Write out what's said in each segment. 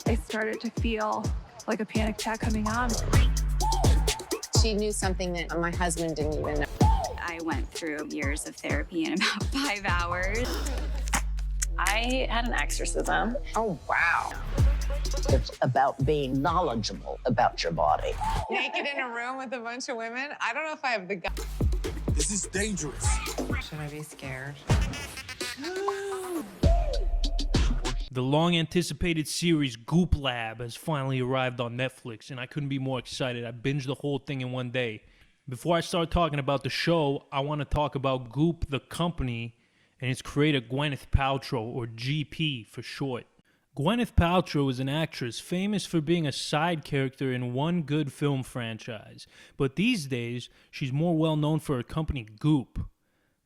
I started to feel like a panic attack coming on. She knew something that my husband didn't even know. I went through years of therapy in about 5 hours. I had an exorcism. Oh, wow. It's about being knowledgeable about your body. Naked in a room with a bunch of women? I don't know if I have the guts. This is dangerous. Should I be scared? The long-anticipated series Goop Lab has finally arrived on Netflix, and I couldn't be more excited. I binged the whole thing in one day. Before I start talking about the show, I want to talk about Goop, the company, and its creator Gweneyth Paltrow, or GP for short. Gweneyth Paltrow is an actress famous for being a side character in one good film franchise, but these days, she's more well known for her company Goop.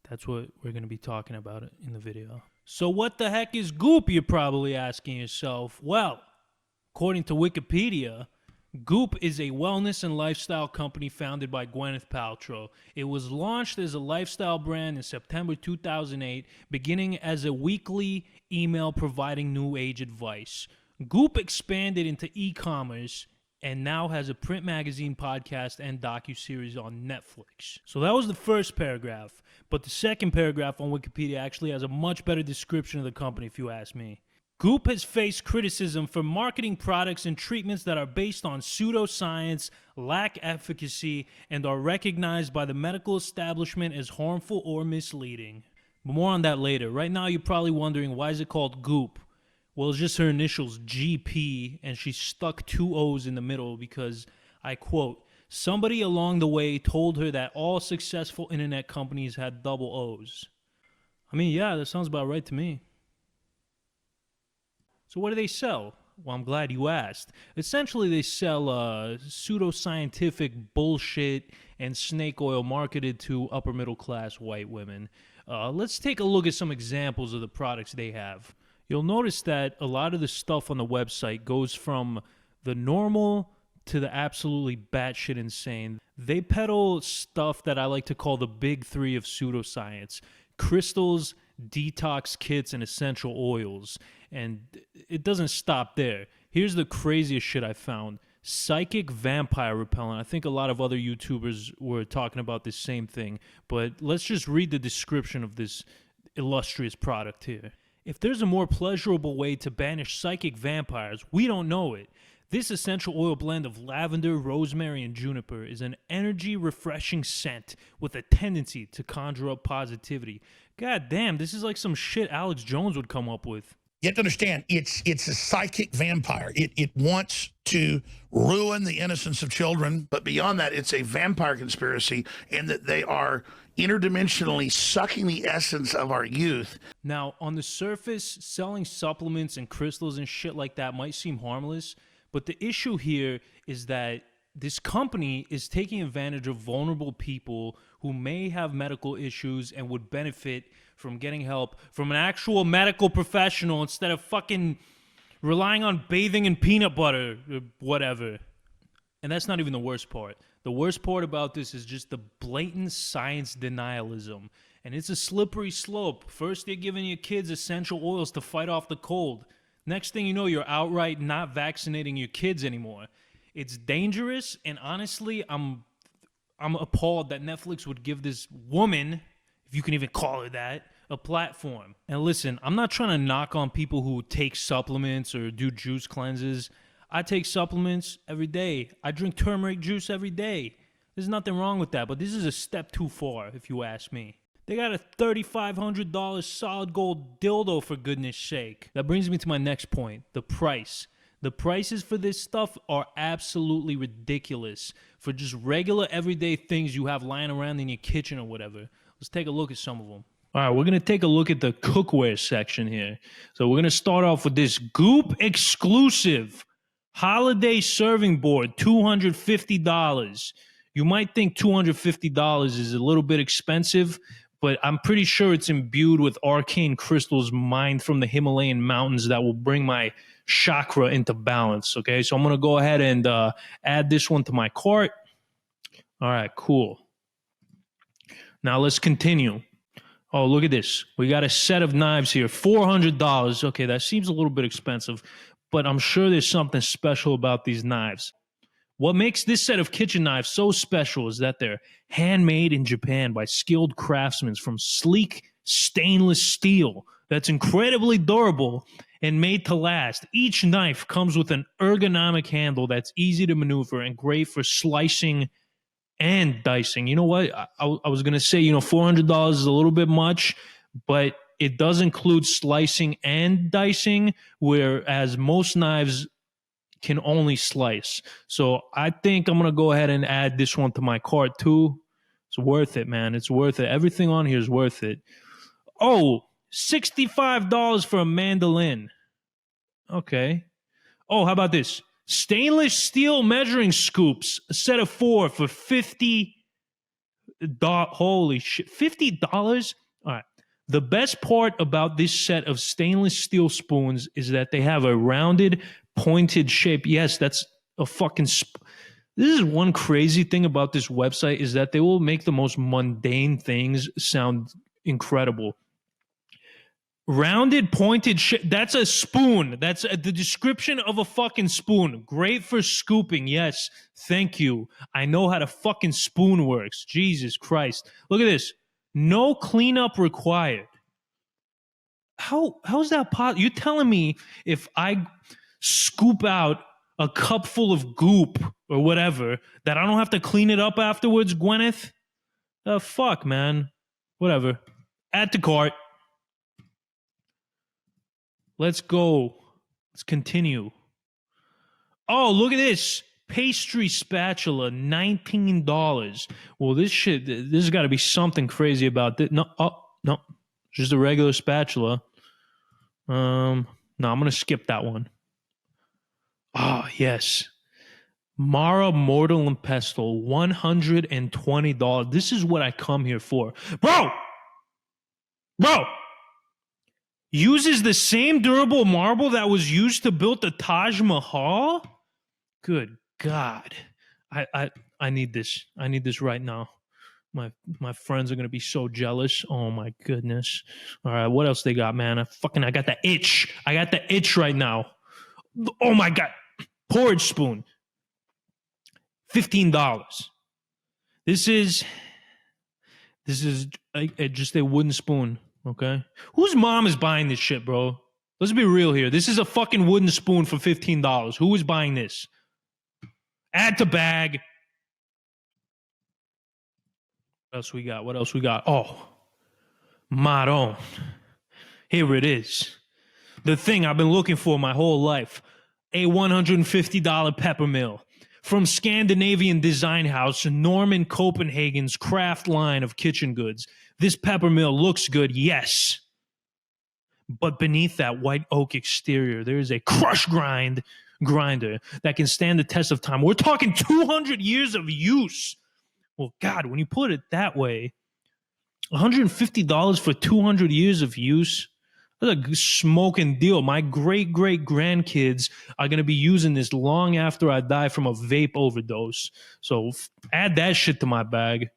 That's what we're going to be talking about in the video. So what the heck is Goop, you're probably asking yourself? Well, according to Wikipedia, Goop is a wellness and lifestyle company founded by Gweneyth Paltrow. It was launched as a lifestyle brand in September 2008, beginning as a weekly email providing new age advice. Goop expanded into e-commerce and now has a print magazine, podcast, and docuseries on Netflix. So that was the first paragraph. But the second paragraph on Wikipedia actually has a much better description of the company, if you ask me. Goop has faced criticism for marketing products and treatments that are based on pseudoscience, lack efficacy, and are recognized by the medical establishment as harmful or misleading. But more on that later. Right now, you're probably wondering, why is it called Goop? Well, it's just her initials, GP, and she stuck 2 O's in the middle because, I quote, somebody along the way told her that all successful internet companies had double O's. I mean, yeah, that sounds about right to me. So what do they sell? Well, I'm glad you asked. Essentially, they sell pseudoscientific bullshit and snake oil marketed to upper middle class white women. Let's take a look at some examples of the products they have. You'll notice that a lot of the stuff on the website goes from the normal to the absolutely batshit insane. They peddle stuff that I like to call the big three of pseudoscience: crystals, detox kits, and essential oils. And it doesn't stop there. Here's the craziest shit I found. Psychic vampire repellent. I think a lot of other YouTubers were talking about this same thing, but let's just read the description of this illustrious product here. If there's a more pleasurable way to banish psychic vampires, we don't know it. This essential oil blend of lavender, rosemary, and juniper is an energy-refreshing scent with a tendency to conjure up positivity. God damn, this is like some shit Alex Jones would come up with. You have to understand, it's a psychic vampire. It wants to ruin the innocence of children, but beyond that, it's a vampire conspiracy in that they are interdimensionally sucking the essence of our youth. Now, on the surface, selling supplements and crystals and shit like that might seem harmless, but the issue here is that this company is taking advantage of vulnerable people who may have medical issues and would benefit from getting help from an actual medical professional instead of fucking relying on bathing in peanut butter or whatever. And that's not even the worst part. The worst part about this is just the blatant science denialism. And it's a slippery slope. First, they're giving your kids essential oils to fight off the cold. Next thing you know, you're outright not vaccinating your kids anymore. It's dangerous, and honestly, I'm appalled that Netflix would give this woman, if you can even call her that, a platform. And listen, I'm not trying to knock on people who take supplements or do juice cleanses. I take supplements every day. I drink turmeric juice every day. There's nothing wrong with that, but this is a step too far, if you ask me. They got a $3,500 solid gold dildo, for goodness sake. That brings me to my next point, the price. The prices for this stuff are absolutely ridiculous for just regular everyday things you have lying around in your kitchen or whatever. Let's take a look at some of them. All right, we're going to take a look at the cookware section here. So we're going to start off with this Goop exclusive holiday serving board, $250. You might think $250 is a little bit expensive, but I'm pretty sure it's imbued with arcane crystals mined from the Himalayan mountains that will bring my chakra into balance. Okay, so I'm going to go ahead and add this one to my cart. All right, cool. Now let's continue. Oh, look at this. We got a set of knives here, $400. Okay, that seems a little bit expensive. but I'm sure there's something special about these knives. What makes this set of kitchen knives so special is that they're handmade in Japan by skilled craftsmen from sleek stainless steel that's incredibly durable and made to last. Each knife comes with an ergonomic handle that's easy to maneuver and great for slicing and dicing. You know what? I was going to say, $400 is a little bit much, but it does include slicing and dicing, whereas most knives can only slice. So I think I'm going to go ahead and add this one to my cart too. It's worth it, man. It's worth it. Everything on here is worth it. Oh, $65 for a mandolin. Okay. Oh, how about this? Stainless steel measuring scoops, a set of 4 for $50. Holy shit, $50? All right. The best part about this set of stainless steel spoons is that they have a rounded, pointed shape. Yes, that's a fucking... This is one crazy thing about this website, is that they will make the most mundane things sound incredible. Rounded, pointed shape. That's a spoon. That's the description of a fucking spoon. Great for scooping. Yes, thank you. I know how the fucking spoon works. Jesus Christ. Look at this. No cleanup required. How's that possible? You're telling me if I scoop out a cup full of goop or whatever, that I don't have to clean it up afterwards, Gweneyth? Fuck, man. Whatever. Add to cart. Let's go. Let's continue. Oh, look at this. Pastry spatula, $19. Well, this has got to be something crazy about this. No, just a regular spatula. No, I'm going to skip that one. Oh, yes. Mara Mortal and Pestle, $120. This is what I come here for. Bro! Uses the same durable marble that was used to build the Taj Mahal? Good God. I need this. I need this right now. My friends are going to be so jealous. Oh, my goodness. All right, what else they got, man? I got the itch. I got the itch right now. Oh, my God. Porridge spoon. $15. This is just a wooden spoon, okay? Whose mom is buying this shit, bro? Let's be real here. This is a fucking wooden spoon for $15. Who is buying this? Add to bag. What else we got? Oh, Maron. Here it is. The thing I've been looking for my whole life. A $150 pepper mill. From Scandinavian design house Norman Copenhagen's craft line of kitchen goods. This pepper mill looks good, yes. But beneath that white oak exterior, there is a crush grinder that can stand the test of time. We're talking 200 years of use. Well, God, when you put it that way, $150 for 200 years of use, that's a smoking deal. My great-great-grandkids are going to be using this long after I die from a vape overdose. So add that shit to my bag.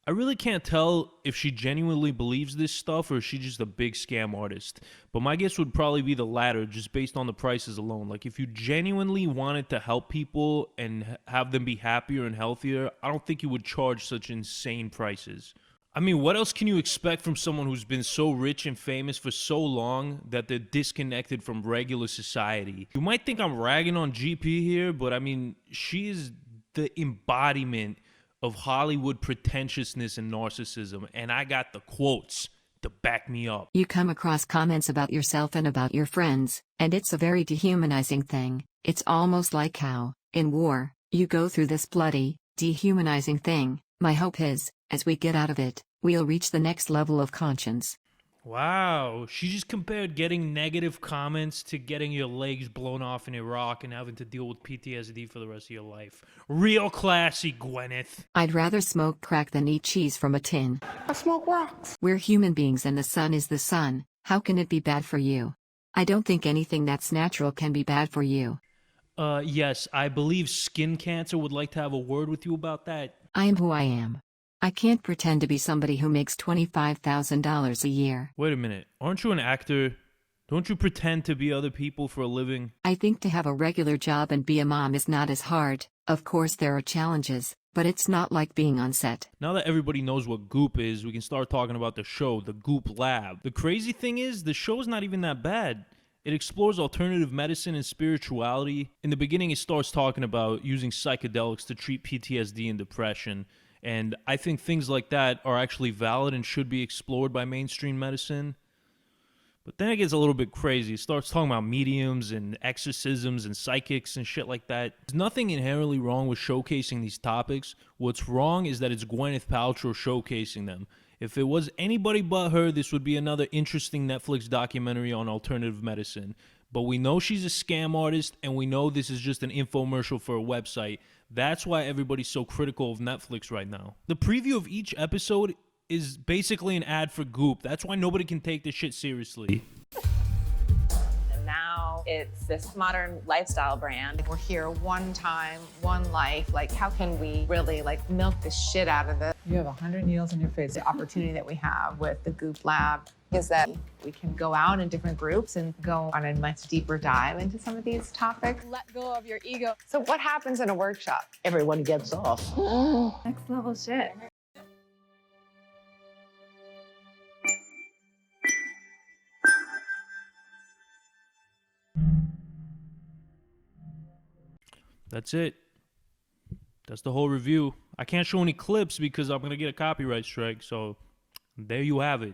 I really can't tell if she genuinely believes this stuff or if she's just a big scam artist. But my guess would probably be the latter, just based on the prices alone. Like, if you genuinely wanted to help people and have them be happier and healthier, I don't think you would charge such insane prices. I mean, what else can you expect from someone who's been so rich and famous for so long that they're disconnected from regular society? You might think I'm ragging on GP here, but I mean, she is the embodiment of Hollywood pretentiousness and narcissism, and I got the quotes to back me up. You come across comments about yourself and about your friends, and it's a very dehumanizing thing. It's almost like how, in war, you go through this bloody, dehumanizing thing. My hope is, as we get out of it, we'll reach the next level of conscience. Wow, she just compared getting negative comments to getting your legs blown off in Iraq and having to deal with PTSD for the rest of your life. Real classy, Gweneyth. I'd rather smoke crack than eat cheese from a tin. I smoke rocks. We're human beings and the sun is the sun. How can it be bad for you? I don't think anything that's natural can be bad for you. Yes, I believe Skin Cancer would like to have a word with you about that. I am who I am. I can't pretend to be somebody who makes $25,000 a year. Wait a minute. Aren't you an actor? Don't you pretend to be other people for a living? I think to have a regular job and be a mom is not as hard. Of course there are challenges, but it's not like being on set. Now that everybody knows what Goop is, we can start talking about the show, the Goop Lab. The crazy thing is, the show's not even that bad. It explores alternative medicine and spirituality. In the beginning, it starts talking about using psychedelics to treat PTSD and depression. And I think things like that are actually valid and should be explored by mainstream medicine. But then it gets a little bit crazy. It starts talking about mediums and exorcisms and psychics and shit like that. There's nothing inherently wrong with showcasing these topics. What's wrong is that it's Gweneyth Paltrow showcasing them. If it was anybody but her, this would be another interesting Netflix documentary on alternative medicine. But we know she's a scam artist, and we know this is just an infomercial for a website. That's why everybody's so critical of Netflix right now. The preview of each episode is basically an ad for Goop. That's why nobody can take this shit seriously. And now it's this modern lifestyle brand. We're here one time, one life. Like, how can we really like milk the shit out of this? You have 100 needles in your face. The opportunity that we have with the Goop Lab is that we can go out in different groups and go on a much deeper dive into some of these topics. Let go of your ego. So what happens in a workshop? Everyone gets off. Next level shit. That's it. That's the whole review. I can't show any clips because I'm going to get a copyright strike, so there you have it.